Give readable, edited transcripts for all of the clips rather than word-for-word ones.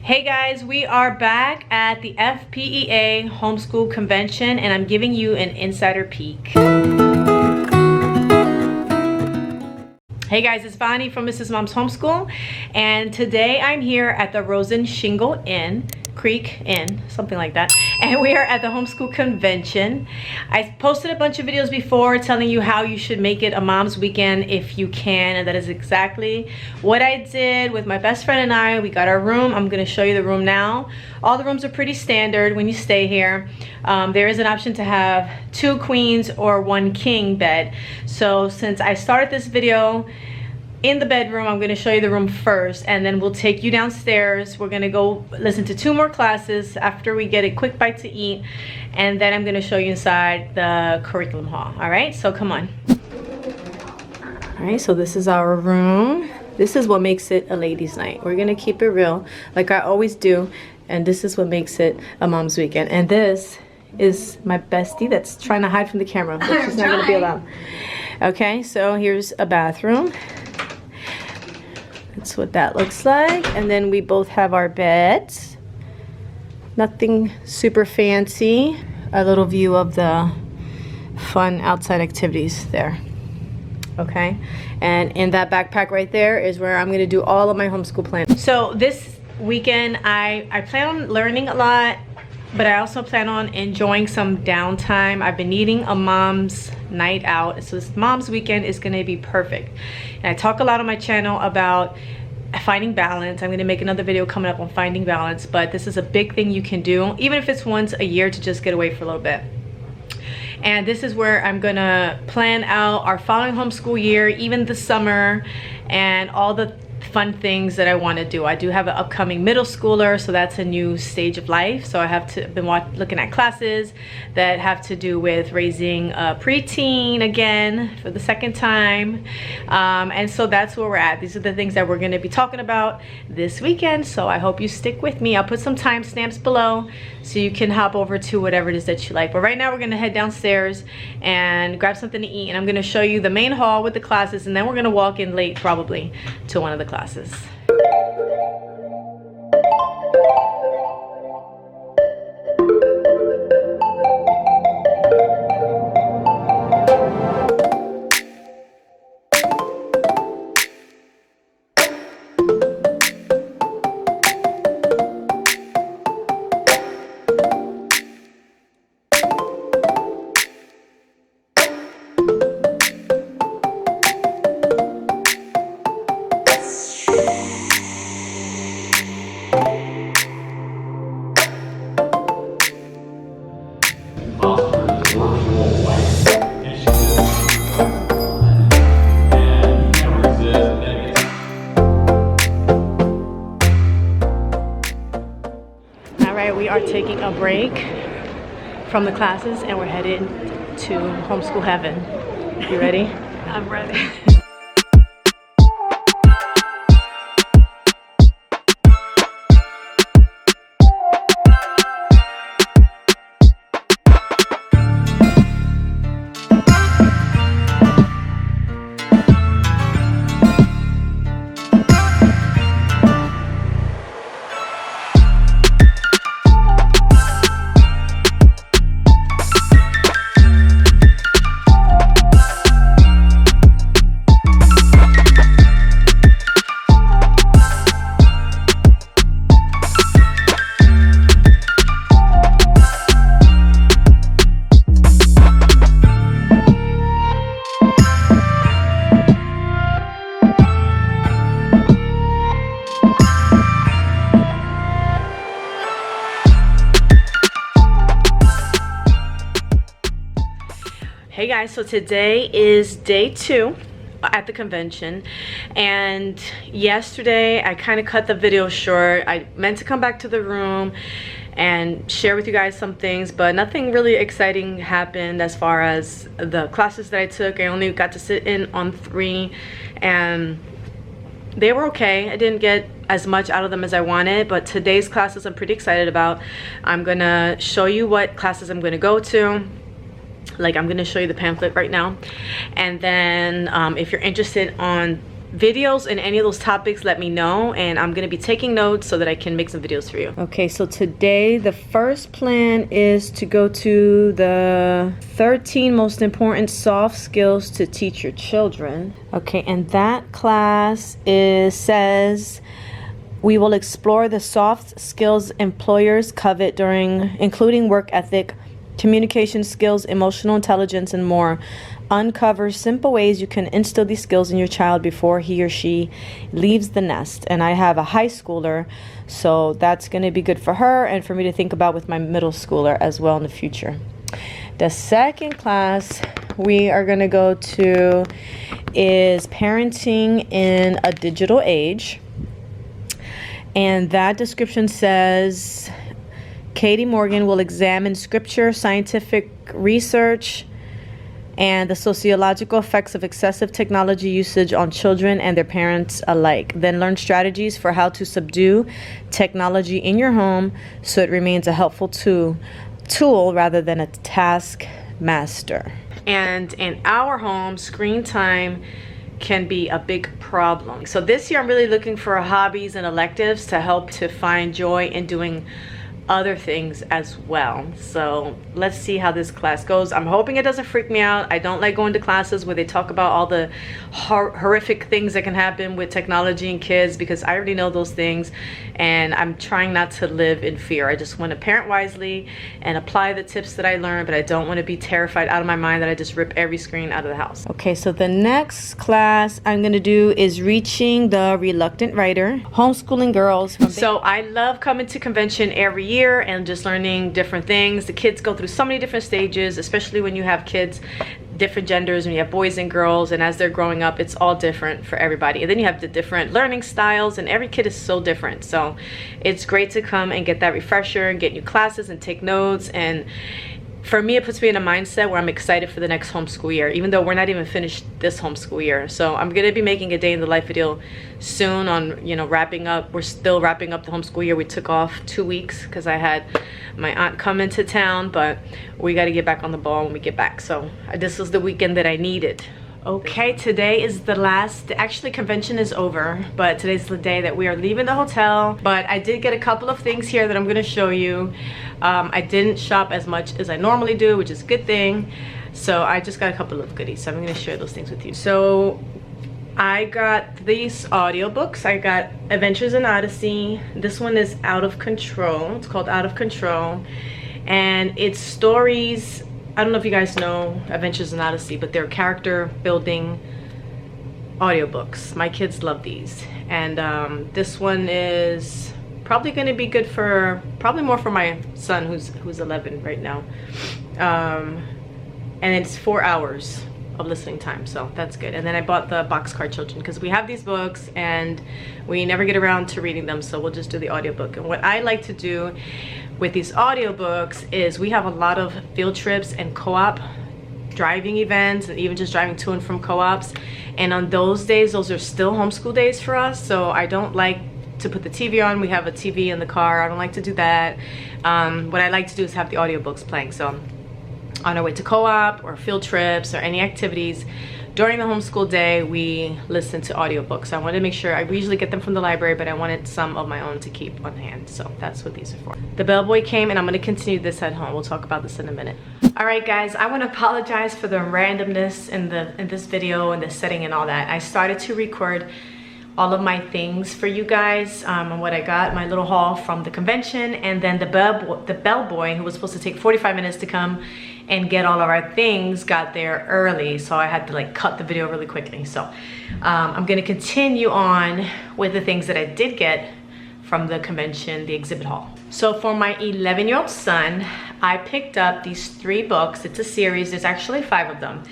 Hey guys, we are back at the FPEA Homeschool Convention and I'm giving you an insider peek. Hey guys, it's Bonnie from Mrs. Mom's Homeschool, and today I'm here at the Rosen Shingle Creek Inn, something like that, and we are at the Homeschool Convention. I posted a bunch of videos before telling you how you should make it a mom's weekend if you can, and that is exactly what I did with my best friend and I. We got our room. I'm going to show you the room now. All the rooms are pretty standard when you stay here. There is an option to have 2 queens or 1 king bed. So since I started this video in the bedroom, I'm going to show you the room first, and then we'll take you downstairs. We're going to go listen to 2 more classes after we get a quick bite to eat, and then I'm going to show you inside the curriculum hall. All right, so come on. All right, so this is our room. This is what makes it a ladies' night. We're going to keep it real like I always do, and this is what makes it a mom's weekend. And this is my bestie that's trying to hide from the camera, but she's not going to be allowed. Okay, so here's a bathroom. That's what that looks like. And then we both have our beds. Nothing super fancy. A little view of the fun outside activities there. Okay, and in that backpack right there is where I'm going to do all of my homeschool planning. So this weekend I plan on learning a lot, but I also plan on enjoying some downtime. I've been needing a mom's night out, so this mom's weekend is going to be perfect. And I talk a lot on my channel about finding balance. I'm going to make another video coming up on finding balance, but this is a big thing you can do, even if it's once a year, to just get away for a little bit. And this is where I'm going to plan out our following homeschool year, even the summer, and all the fun things that I want to do. I do have an upcoming middle schooler, so that's a new stage of life. So I have to been looking at classes that have to do with raising a preteen again for the second time, and so that's where we're at. These are the things that we're going to be talking about this weekend, so I hope you stick with me. I'll put some timestamps below so you can hop over to whatever it is that you like. But right now we're going to head downstairs and grab something to eat, and I'm going to show you the main hall with the classes, and then we're going to walk in late probably to one of the classes. We are taking a break from the classes and we're headed to Homeschool Heaven. You ready? I'm ready. Hey guys, so today is day 2 at the convention, and yesterday I kind of cut the video short. I meant to come back to the room and share with you guys some things, but nothing really exciting happened as far as the classes that I took. I only got to sit in on 3 and they were okay. I didn't get as much out of them as I wanted, but today's classes I'm pretty excited about. I'm gonna show you what classes I'm gonna go to. Like, I'm gonna show you the pamphlet right now, and then if you're interested on videos in any of those topics, let me know, and I'm gonna be taking notes so that I can make some videos for you. Okay, so today the first plan is to go to the 13 most important soft skills to teach your children. Okay, and that class says we will explore the soft skills employers covet including work ethic, communication skills, emotional intelligence, and more. Uncover simple ways you can instill these skills in your child before he or she leaves the nest. And I have a high schooler, so that's going to be good for her and for me to think about with my middle schooler as well in the future. The second class we are going to go to is parenting in a digital age. And that description says Katie Morgan will examine scripture, scientific research, and the sociological effects of excessive technology usage on children and their parents alike. Then learn strategies for how to subdue technology in your home so it remains a helpful tool rather than a taskmaster. And in our home, screen time can be a big problem. So this year I'm really looking for hobbies and electives to help to find joy in doing other things as well. So let's see how this class goes. I'm hoping it doesn't freak me out. I don't like going to classes where they talk about all the horrific things that can happen with technology and kids, because I already know those things, and I'm trying not to live in fear. I just want to parent wisely and apply the tips that I learned, but I don't want to be terrified out of my mind that I just rip every screen out of the house. Okay, so the next class I'm going to do is Reaching the Reluctant Writer, Homeschooling Girls. So I love coming to convention every year and just learning different things. The kids go through so many different stages, especially when you have kids different genders, and you have boys and girls, and as they're growing up, it's all different for everybody. And then you have the different learning styles, and every kid is so different. So it's great to come and get that refresher and get new classes and take notes. And for me, it puts me in a mindset where I'm excited for the next homeschool year, even though we're not even finished this homeschool year. So I'm gonna be making a day in the life video soon on, you know, wrapping up. We're still wrapping up the homeschool year. We took off 2 weeks because I had my aunt come into town, but we got to get back on the ball when we get back. So this was the weekend that I needed. Okay, today is the last, actually convention is over, but today's the day that we are leaving the hotel. But I did get a couple of things here that I'm gonna show you. I didn't shop as much as I normally do, which is a good thing. So I just got a couple of goodies, so I'm gonna share those things with you. So I got these audiobooks. I got Adventures in Odyssey. This one is Out of Control. It's called Out of Control. And it's stories. I don't know if you guys know Adventures in Odyssey, but they're character building audiobooks. My kids love these. And this one is probably going to be good for, probably more for my son who's 11 right now. And it's 4 hours of listening time, so that's good. And then I bought the Boxcar Children because we have these books and we never get around to reading them, so we'll just do the audiobook. And what I like to do with these audiobooks is we have a lot of field trips and co-op driving events, and even just driving to and from co-ops, and on those days, those are still homeschool days for us. So I don't like to put the TV on. We have a TV in the car. I don't like to do that. What I like to do is have the audiobooks playing. So on our way to co-op or field trips or any activities during the homeschool day, we listen to audiobooks. So I wanted to make sure, I usually get them from the library, but I wanted some of my own to keep on hand. So that's what these are for. The bellboy came, and I'm going to continue this at home. We'll talk about this in a minute. All right, guys, I want to apologize for the randomness in this video and the setting and all that. I started to record all of my things for you guys, and what I got, my little haul from the convention, and then the bellboy, who was supposed to take 45 minutes to come and get all of our things, got there early, so I had to like cut the video really quickly. So I'm gonna continue on with the things that I did get from the convention, the exhibit hall. So for my 11-year-old son, I picked up these 3 books. It's a series, there's actually 5 of them.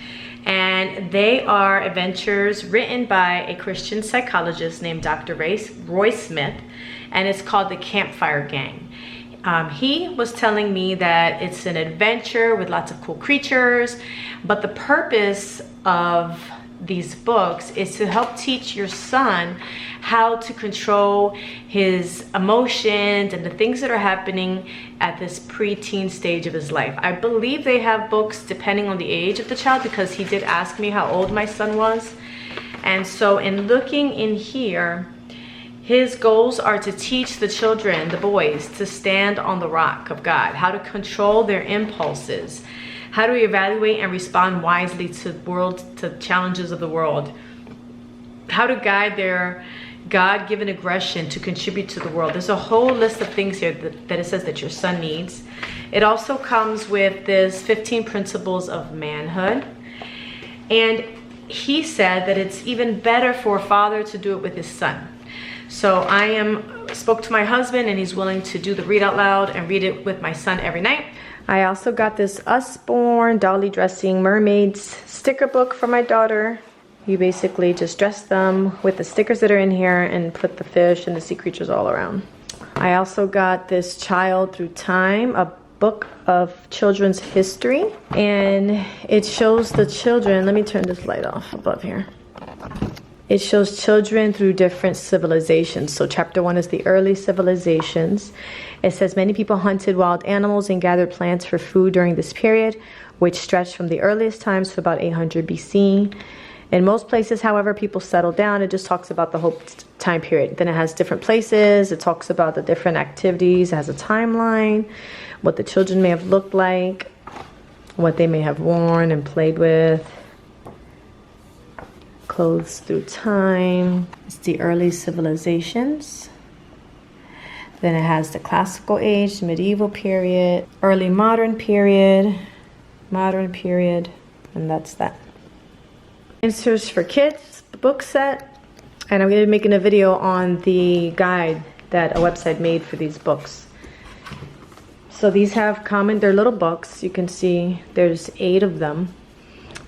And they are adventures written by a Christian psychologist named Dr. Roy Smith, and it's called The Campfire Gang. He was telling me that it's an adventure with lots of cool creatures, but the purpose of these books is to help teach your son how to control his emotions and the things that are happening at this preteen stage of his life. I believe they have books depending on the age of the child, because he did ask me how old my son was, And so in looking in here, his goals are to teach the children, the boys, to stand on the rock of God, how to control their impulses, how to evaluate and respond wisely to challenges of the world, how to guide their God-given aggression to contribute to the world. There's a whole list of things here that it says that your son needs. It also comes with this 15 principles of manhood. And he said that it's even better for a father to do it with his son. So I spoke to my husband, and he's willing to do the read out loud and read it with my son every night. I also got this Usborne Dolly Dressing Mermaids sticker book for my daughter. You basically just dress them with the stickers that are in here and put the fish and the sea creatures all around. I also got this Child Through Time, a book of children's history, and it shows the children. Let me turn this light off above here. It shows children through different civilizations. So chapter 1 is the early civilizations. It says many people hunted wild animals and gathered plants for food during this period, which stretched from the earliest times to about 800 BC. In most places, however, people settled down. It just talks about the whole time period. Then it has different places. It talks about the different activities. It has a timeline, what the children may have looked like, what they may have worn and played with. Clothes Through Time. It's the early civilizations. Then it has the classical age, medieval period, early modern period, and that's that. Answers for Kids book set, and I'm going to be making a video on the guide that a website made for these books. So these have they're little books. You can see there's 8 of them,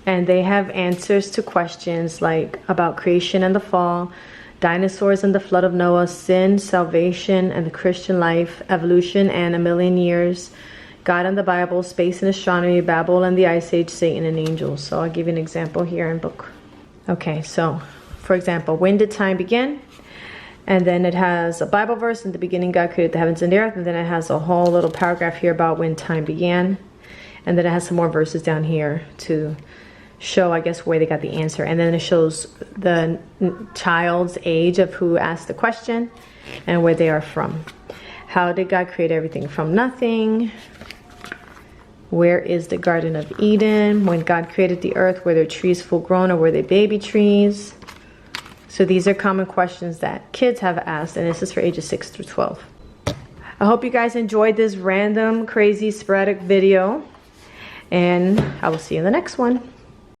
and they have answers to questions like about creation and the fall, dinosaurs and the flood of Noah, sin, salvation and the Christian life, evolution and a million years, God and the Bible, space and astronomy, Babel and the Ice Age, Satan and angels. So I'll give you an example here in book. Okay, so for example, when did time begin? And then it has a Bible verse. In the beginning, God created the heavens and the earth. And then it has a whole little paragraph here about when time began. And then it has some more verses down here to show, I guess, where they got the answer. And then it shows the child's age of who asked the question and where they are from. How did God create everything from nothing? Where is the Garden of Eden? When God created the earth, were there trees full grown or were they baby trees? So these are common questions that kids have asked, and this is for ages 6 through 12. I hope you guys enjoyed this random, crazy, sporadic video, and I will see you in the next one.